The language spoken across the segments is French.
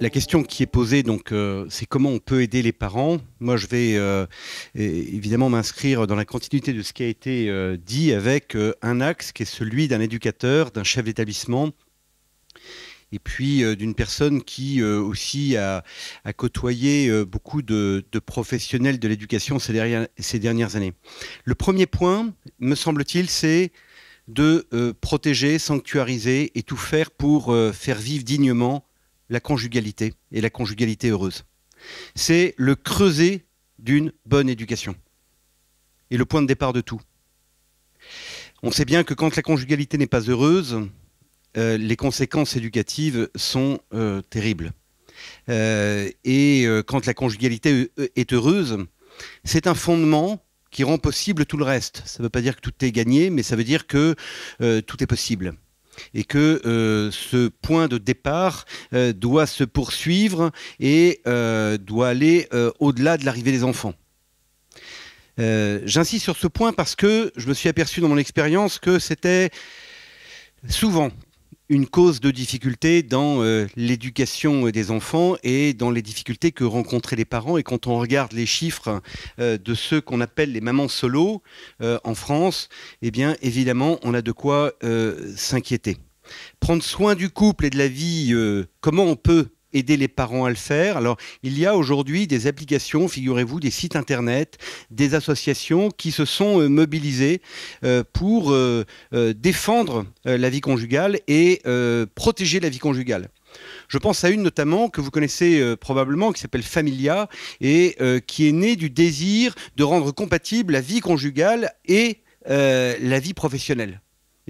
La question qui est posée, donc, c'est comment on peut aider les parents. Moi, je vais évidemment m'inscrire dans la continuité de ce qui a été dit avec un axe qui est celui d'un éducateur, d'un chef d'établissement, et puis d'une personne qui aussi a côtoyé beaucoup de professionnels de l'éducation ces dernières années. Le premier point, me semble-t-il, c'est de protéger, sanctuariser et tout faire pour faire vivre dignement la conjugalité et la conjugalité heureuse. C'est le creuset d'une bonne éducation et le point de départ de tout. On sait bien que quand la conjugalité n'est pas heureuse, les conséquences éducatives sont terribles. Quand la conjugalité est heureuse, c'est un fondement qui rend possible tout le reste. Ça ne veut pas dire que tout est gagné, mais ça veut dire que tout est possible. Et que ce point de départ doit se poursuivre et doit aller au-delà de l'arrivée des enfants. J'insiste sur ce point parce que je me suis aperçu dans mon expérience que c'était souvent une cause de difficulté dans l'éducation des enfants et dans les difficultés que rencontraient les parents. Et quand on regarde les chiffres de ceux qu'on appelle les mamans solo en France, eh bien évidemment on a de quoi s'inquiéter. Prendre soin du couple et de la vie, comment on peut aider les parents à le faire? Alors, il y a aujourd'hui des applications, figurez-vous, des sites internet, des associations qui se sont mobilisées pour défendre la vie conjugale et protéger la vie conjugale. Je pense à une notamment que vous connaissez probablement, qui s'appelle Familia et qui est née du désir de rendre compatible la vie conjugale et la vie professionnelle.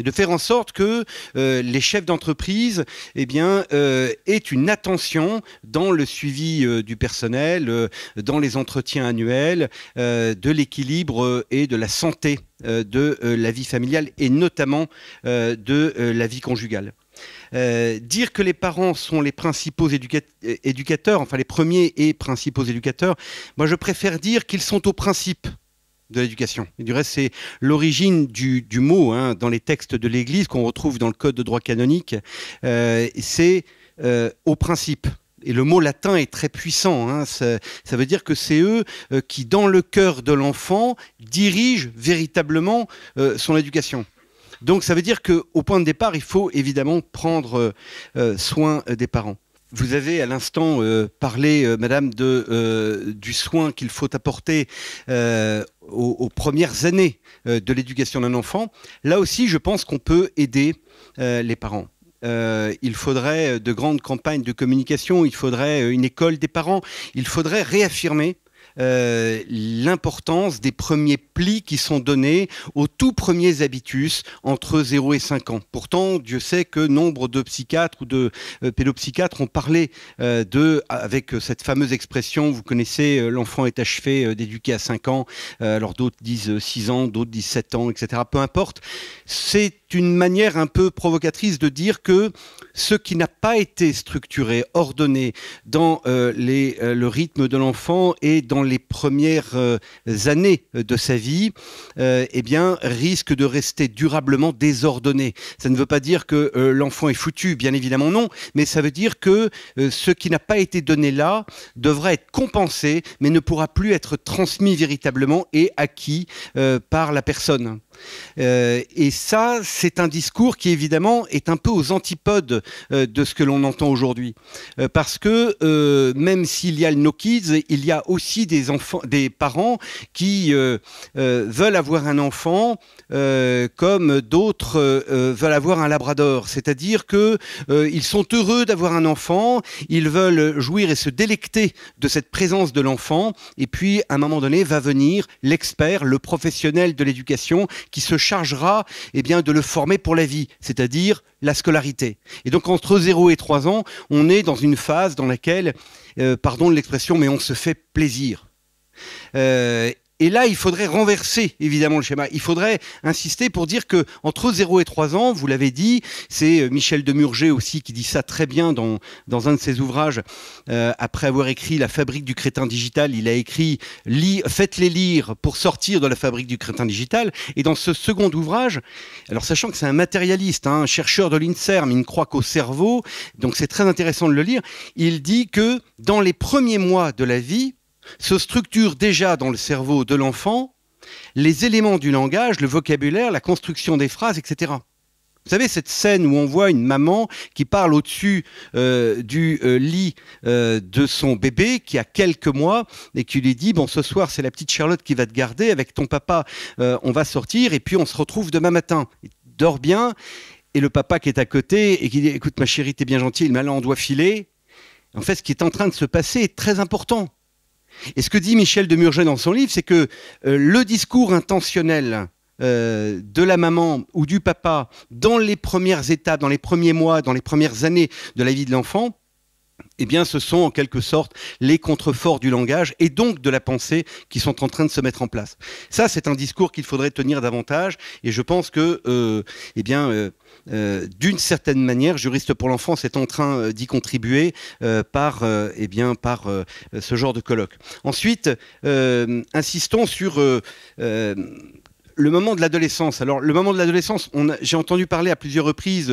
Et de faire en sorte que les chefs d'entreprise aient une attention dans le suivi du personnel, dans les entretiens annuels, de l'équilibre et de la santé de la vie familiale et notamment de la vie conjugale. Dire que les parents sont les principaux éducateurs, enfin les premiers et principaux éducateurs, moi je préfère dire qu'ils sont au principe de l'éducation. Et du reste, c'est l'origine du mot dans les textes de l'Église qu'on retrouve dans le Code de droit canonique. C'est au principe. Et le mot latin est très puissant. Ça veut dire que c'est eux qui, dans le cœur de l'enfant, dirigent véritablement son éducation. Donc ça veut dire qu'au point de départ, il faut évidemment prendre soin des parents. Vous avez à l'instant parlé, madame, du soin qu'il faut apporter aux premières années de l'éducation d'un enfant. Là aussi, je pense qu'on peut aider les parents. Il faudrait de grandes campagnes de communication, il faudrait une école des parents, il faudrait réaffirmer l'importance des premiers plis qui sont donnés aux tout premiers habitus entre 0 et 5 ans. Pourtant, Dieu sait que nombre de psychiatres ou de pédopsychiatres ont parlé avec cette fameuse expression, vous connaissez, l'enfant est achevé d'éduquer à 5 ans, alors d'autres disent 6 ans, d'autres disent 7 ans, etc. Peu importe. C'est une manière un peu provocatrice de dire que ce qui n'a pas été structuré, ordonné dans le rythme de l'enfant et dans les premières années de sa vie, risque de rester durablement désordonné. Ça ne veut pas dire que l'enfant est foutu, bien évidemment non, mais ça veut dire que ce qui n'a pas été donné là devra être compensé, mais ne pourra plus être transmis véritablement et acquis par la personne. Et ça, c'est un discours qui évidemment est un peu aux antipodes de ce que l'on entend aujourd'hui. Parce que même s'il y a le No Kids, il y a aussi des parents qui veulent avoir un enfant comme d'autres veulent avoir un labrador. C'est-à-dire qu'ils sont heureux d'avoir un enfant, ils veulent jouir et se délecter de cette présence de l'enfant. Et puis, à un moment donné, va venir l'expert, le professionnel de l'éducation qui se chargera de le former pour la vie, c'est-à-dire la scolarité. Et donc entre 0 et 3 ans, on est dans une phase dans laquelle, pardon de l'expression, mais on se fait plaisir. Et là, il faudrait renverser évidemment le schéma. Il faudrait insister pour dire que entre 0 et 3 ans, vous l'avez dit, c'est Michel Demurger aussi qui dit ça très bien dans un de ses ouvrages. Après avoir écrit La fabrique du crétin digital, il a écrit Faites-les lire pour sortir de la fabrique du crétin digital. Et dans ce second ouvrage, alors sachant que c'est un matérialiste, un chercheur de l'INSERM, il ne croit qu'au cerveau, donc c'est très intéressant de le lire, il dit que dans les premiers mois de la vie, se structurent déjà dans le cerveau de l'enfant les éléments du langage, le vocabulaire, la construction des phrases, etc. Vous savez, cette scène où on voit une maman qui parle au-dessus du lit de son bébé qui a quelques mois et qui lui dit « Bon, ce soir, c'est la petite Charlotte qui va te garder. Avec ton papa, on va sortir et puis on se retrouve demain matin. Dors bien. » Et le papa qui est à côté et qui dit « Écoute, ma chérie, t'es bien gentille, mais là, on doit filer. » En fait, ce qui est en train de se passer est très important. Et ce que dit Michel Demurger dans son livre, c'est que le discours intentionnel de la maman ou du papa dans les premières étapes, dans les premiers mois, dans les premières années de la vie de l'enfant, eh bien, ce sont en quelque sorte les contreforts du langage et donc de la pensée qui sont en train de se mettre en place. Ça, c'est un discours qu'il faudrait tenir davantage et je pense que, d'une certaine manière, Juristes pour l'enfance est en train d'y contribuer par ce genre de colloque. Ensuite, insistons sur le moment de l'adolescence. Alors, le moment de l'adolescence, j'ai entendu parler à plusieurs reprises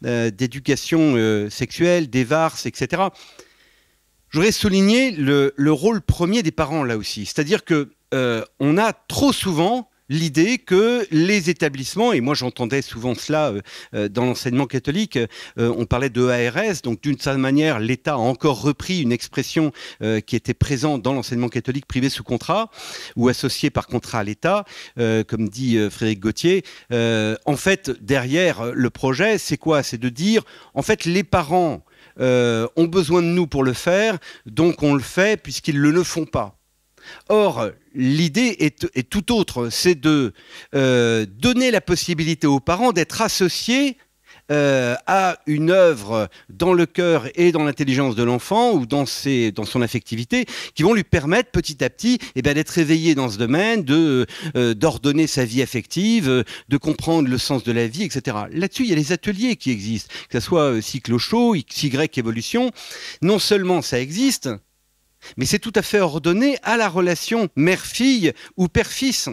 d'éducation sexuelle, d'évarce, etc. Je voudrais souligner le rôle premier des parents, là aussi. C'est-à-dire que on a trop souvent l'idée que les établissements, et moi j'entendais souvent cela dans l'enseignement catholique, on parlait de ARS, donc d'une certaine manière l'État a encore repris une expression qui était présente dans l'enseignement catholique privé sous contrat ou associé par contrat à l'État, comme dit Frédéric Gauthier. En fait, derrière le projet, c'est quoi? C'est de dire, en fait, les parents ont besoin de nous pour le faire, donc on le fait puisqu'ils ne le font pas. Or, l'idée est tout autre, c'est de donner la possibilité aux parents d'être associés à une œuvre dans le cœur et dans l'intelligence de l'enfant ou dans son affectivité qui vont lui permettre petit à petit d'être éveillé dans ce domaine, d'ordonner sa vie affective, de comprendre le sens de la vie, etc. Là-dessus, il y a les ateliers qui existent, que ce soit cycle au chaud, XY évolution. Non seulement ça existe, mais c'est tout à fait ordonné à la relation mère-fille ou père-fils.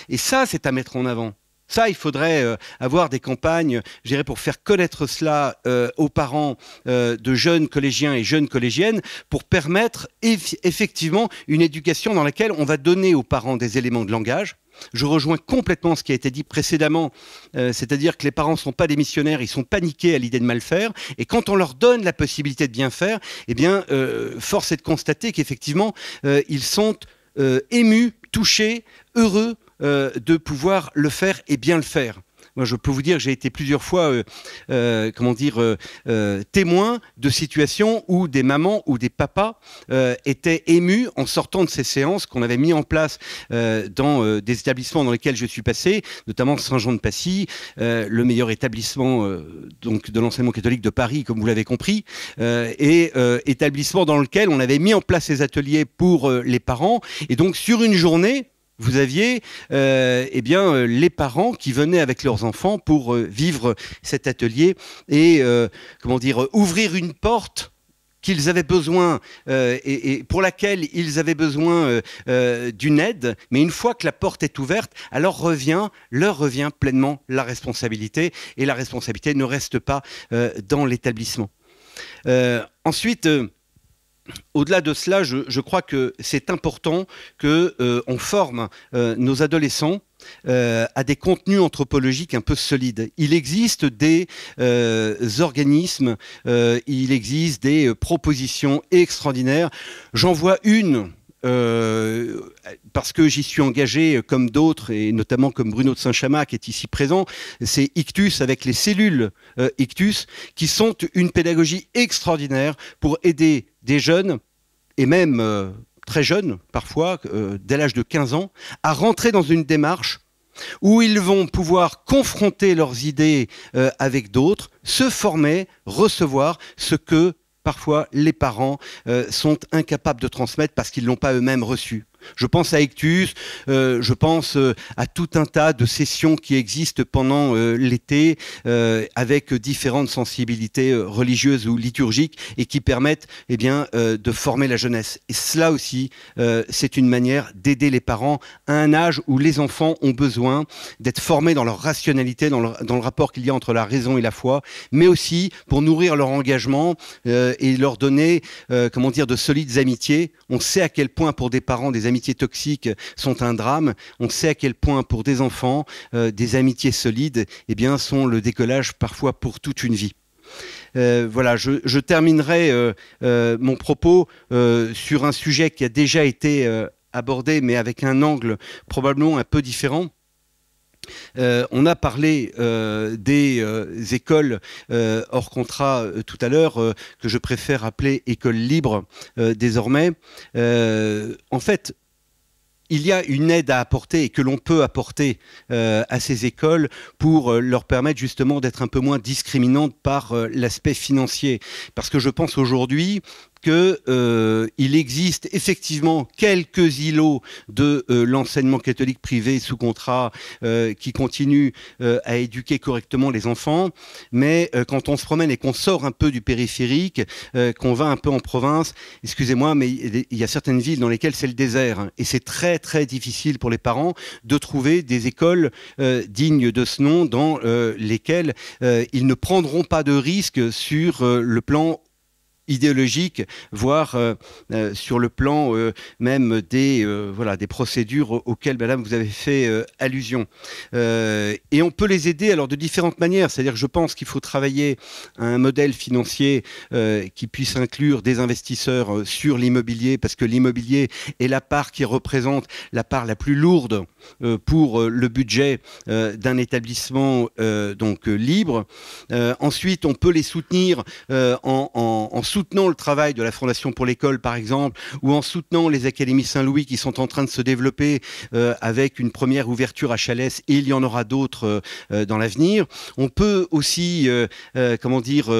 Et ça, c'est à mettre en avant. Ça, il faudrait avoir des campagnes, je dirais, pour faire connaître cela aux parents de jeunes collégiens et jeunes collégiennes, pour permettre effectivement une éducation dans laquelle on va donner aux parents des éléments de langage. Je rejoins complètement ce qui a été dit précédemment, c'est-à-dire que les parents ne sont pas des missionnaires, ils sont paniqués à l'idée de mal faire, et quand on leur donne la possibilité de bien faire, eh bien, force est de constater qu'effectivement, ils sont émus, touchés, heureux de pouvoir le faire et bien le faire. Moi, je peux vous dire que j'ai été plusieurs fois témoin de situations où des mamans ou des papas étaient émus en sortant de ces séances qu'on avait mis en place dans des établissements dans lesquels je suis passé, notamment Saint-Jean-de-Passy, le meilleur établissement donc de l'enseignement catholique de Paris, comme vous l'avez compris, et établissement dans lequel on avait mis en place ces ateliers pour les parents. Et donc, sur une journée, vous aviez les parents qui venaient avec leurs enfants pour vivre cet atelier et ouvrir une porte qu'ils avaient besoin et pour laquelle ils avaient besoin d'une aide. Mais une fois que la porte est ouverte, alors leur revient pleinement la responsabilité, et la responsabilité ne reste pas dans l'établissement. Ensuite, au-delà de cela, je crois que c'est important qu'on forme nos adolescents à des contenus anthropologiques un peu solides. Il existe des organismes, il existe des propositions extraordinaires. J'en vois une. Parce que j'y suis engagé comme d'autres, et notamment comme Bruno de Saint-Chamas qui est ici présent, c'est Ictus avec les cellules Ictus, qui sont une pédagogie extraordinaire pour aider des jeunes, et même très jeunes parfois, dès l'âge de 15 ans, à rentrer dans une démarche où ils vont pouvoir confronter leurs idées avec d'autres, se former, recevoir ce que parfois les parents sont incapables de transmettre parce qu'ils ne l'ont pas eux-mêmes reçu. Je pense à Ectus, je pense à tout un tas de sessions qui existent pendant l'été avec différentes sensibilités religieuses ou liturgiques et qui permettent eh bien, de former la jeunesse. Et cela aussi, c'est une manière d'aider les parents à un âge où les enfants ont besoin d'être formés dans leur rationalité, dans le rapport qu'il y a entre la raison et la foi, mais aussi pour nourrir leur engagement et leur donner, comment dire, de solides amitiés. On sait à quel point pour des parents, des amitiés toxiques sont un drame. On sait à quel point pour des enfants, des amitiés solides eh bien, sont le décollage parfois pour toute une vie. Voilà, je terminerai mon propos sur un sujet qui a déjà été abordé, mais avec un angle probablement un peu différent. On a parlé des écoles hors contrat tout à l'heure, que je préfère appeler écoles libres désormais. En fait, il y a une aide à apporter et que l'on peut apporter à ces écoles pour leur permettre justement d'être un peu moins discriminantes par l'aspect financier. Parce que je pense aujourd'hui qu'il existe effectivement quelques îlots de l'enseignement catholique privé sous contrat qui continuent à éduquer correctement les enfants, mais quand on se promène et qu'on sort un peu du périphérique, qu'on va un peu en province, excusez-moi, mais il y a certaines villes dans lesquelles c'est le désert, hein, et c'est très très difficile pour les parents de trouver des écoles dignes de ce nom dans lesquelles ils ne prendront pas de risques sur le plan idéologique, voire sur le plan même voilà, des procédures auxquelles, madame, vous avez fait allusion. Et on peut les aider alors de différentes manières. C'est-à-dire que je pense qu'il faut travailler à un modèle financier qui puisse inclure des investisseurs sur l'immobilier, parce que l'immobilier est la part qui représente la part la plus lourde pour le budget d'un établissement donc libre. Ensuite, on peut les soutenir en soutenant le travail de la Fondation pour l'école, par exemple, ou en soutenant les académies Saint-Louis qui sont en train de se développer avec une première ouverture à Chalès, et il y en aura d'autres dans l'avenir. On peut aussi, comment dire,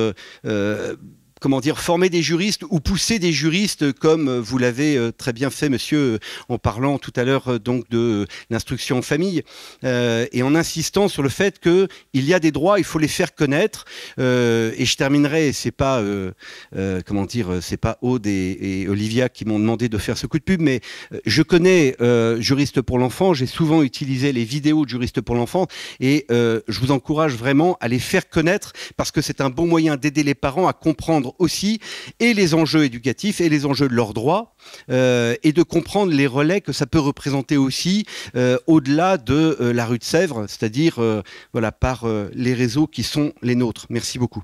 former des juristes ou pousser des juristes, comme vous l'avez très bien fait, monsieur, en parlant tout à l'heure donc de l'instruction en famille, et en insistant sur le fait qu'il y a des droits, il faut les faire connaître. Et je terminerai, c'est pas, comment dire, c'est pas Aude et Olivia qui m'ont demandé de faire ce coup de pub, mais je connais Juristes pour l'enfant, j'ai souvent utilisé les vidéos de Juristes pour l'enfant, et je vous encourage vraiment à les faire connaître, parce que c'est un bon moyen d'aider les parents à comprendre aussi et les enjeux éducatifs et les enjeux de leurs droits, et de comprendre les relais que ça peut représenter aussi au-delà de la rue de Sèvres, c'est-à-dire voilà, par les réseaux qui sont les nôtres. Merci beaucoup.